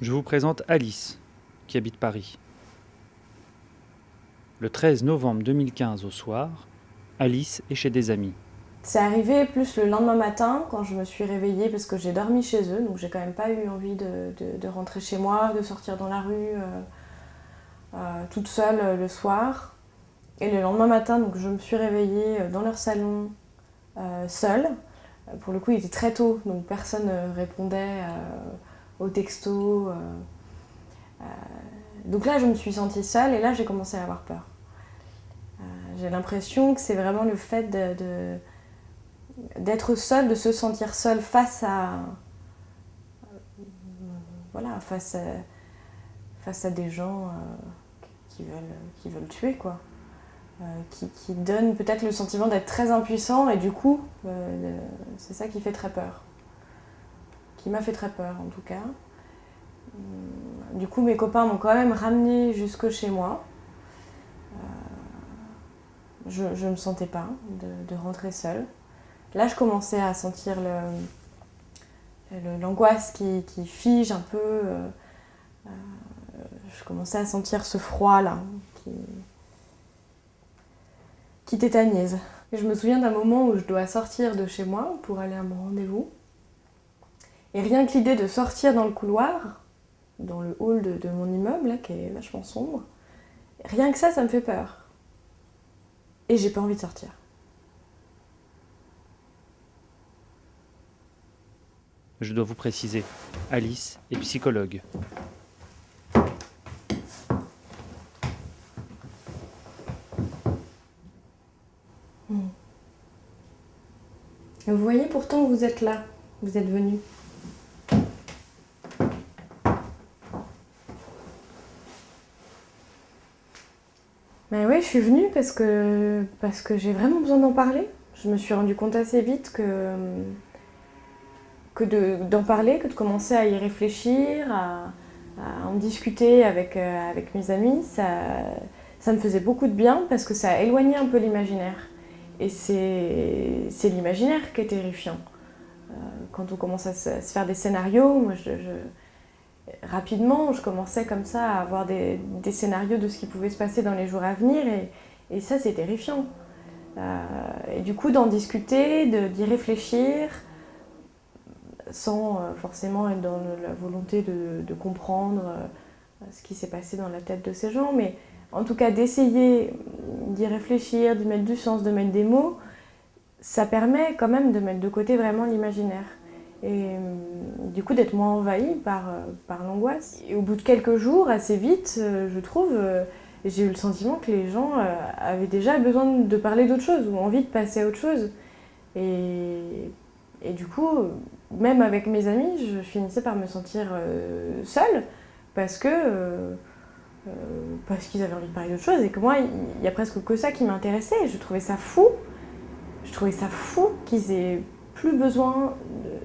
Je vous présente Alice, qui habite Paris. Le 13 novembre 2015 au soir, Alice est chez des amis. C'est arrivé plus le lendemain matin quand je me suis réveillée parce que j'ai dormi chez eux, donc j'ai quand même pas eu envie de rentrer chez moi, de sortir dans la rue toute seule le soir. Et le lendemain matin, donc je me suis réveillée dans leur salon seule. Pour le coup, il était très tôt, donc personne ne répondait aux textos. Donc là, je me suis sentie seule et là, j'ai commencé à avoir peur. J'ai l'impression que c'est vraiment le fait d'être seule, de se sentir seule face à, voilà, face à des gens qui veulent tuer, quoi. Qui donnent peut-être le sentiment d'être très impuissant et du coup, c'est ça qui fait très peur. Qui m'a fait très peur, en tout cas. Du coup, mes copains m'ont quand même ramenée jusque chez moi. Je ne me sentais pas de rentrer seule. Là, je commençais à sentir l'angoisse qui fige un peu. Je commençais à sentir ce froid-là qui tétanise. Et je me souviens d'un moment où je dois sortir de chez moi pour aller à mon rendez-vous. Et rien que l'idée de sortir dans le couloir, dans le hall de mon immeuble, là, qui est vachement sombre, rien que ça me fait peur. Et j'ai pas envie de sortir. Je dois vous préciser, Alice est psychologue. Vous voyez, pourtant vous êtes là, vous êtes venus. Mais oui, je suis venue parce que j'ai vraiment besoin d'en parler. Je me suis rendu compte assez vite d'en parler, que de commencer à y réfléchir, à en discuter avec mes amis, ça me faisait beaucoup de bien parce que ça éloignait un peu l'imaginaire. Et c'est l'imaginaire qui est terrifiant. Quand on commence à se faire des scénarios, moi rapidement, je commençais comme ça à avoir des scénarios de ce qui pouvait se passer dans les jours à venir et ça, c'est terrifiant. Et du coup, d'en discuter, d'y réfléchir, sans forcément être dans la volonté de comprendre ce qui s'est passé dans la tête de ces gens, mais en tout cas d'essayer d'y réfléchir, d'y mettre du sens, de mettre des mots, ça permet quand même de mettre de côté vraiment l'imaginaire. Et du coup d'être moins envahie par l'angoisse. Et au bout de quelques jours, assez vite, je trouve, j'ai eu le sentiment que les gens avaient déjà besoin de parler d'autre chose ou envie de passer à autre chose. Et du coup, même avec mes amis, je finissais par me sentir seule parce qu'ils avaient envie de parler d'autre chose et que moi, il y a presque que ça qui m'intéressait. Et je trouvais ça fou. Je trouvais ça fou qu'ils aient plus besoin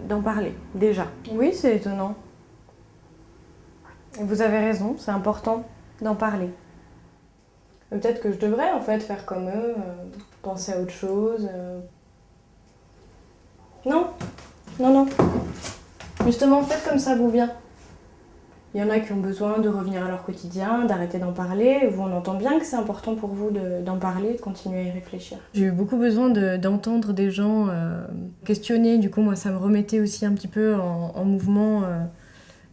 d'en parler, déjà. Oui, c'est étonnant. Vous avez raison, c'est important d'en parler. Peut-être que je devrais en fait faire comme eux, penser à autre chose. Non, non. Justement, faites comme ça vous vient. Il y en a qui ont besoin de revenir à leur quotidien, d'arrêter d'en parler. Vous, on entend bien que c'est important pour vous d'en parler, de continuer à y réfléchir. J'ai eu beaucoup besoin d'entendre des gens questionner. Du coup, moi, ça me remettait aussi un petit peu en mouvement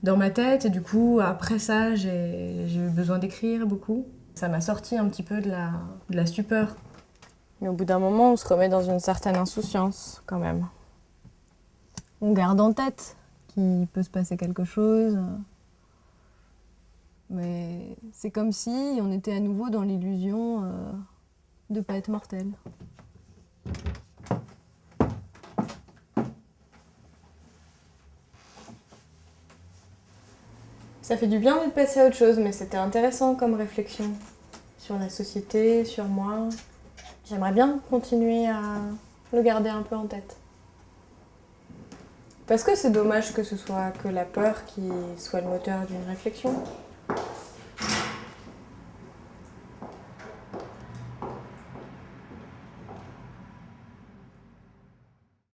dans ma tête. Et du coup, après ça, j'ai eu besoin d'écrire beaucoup. Ça m'a sorti un petit peu de la stupeur. Mais au bout d'un moment, on se remet dans une certaine insouciance, quand même. On garde en tête qu'il peut se passer quelque chose. Mais c'est comme si on était à nouveau dans l'illusion de ne pas être mortel. Ça fait du bien de passer à autre chose, mais c'était intéressant comme réflexion sur la société, sur moi. J'aimerais bien continuer à le garder un peu en tête. Parce que c'est dommage que ce soit que la peur qui soit le moteur d'une réflexion.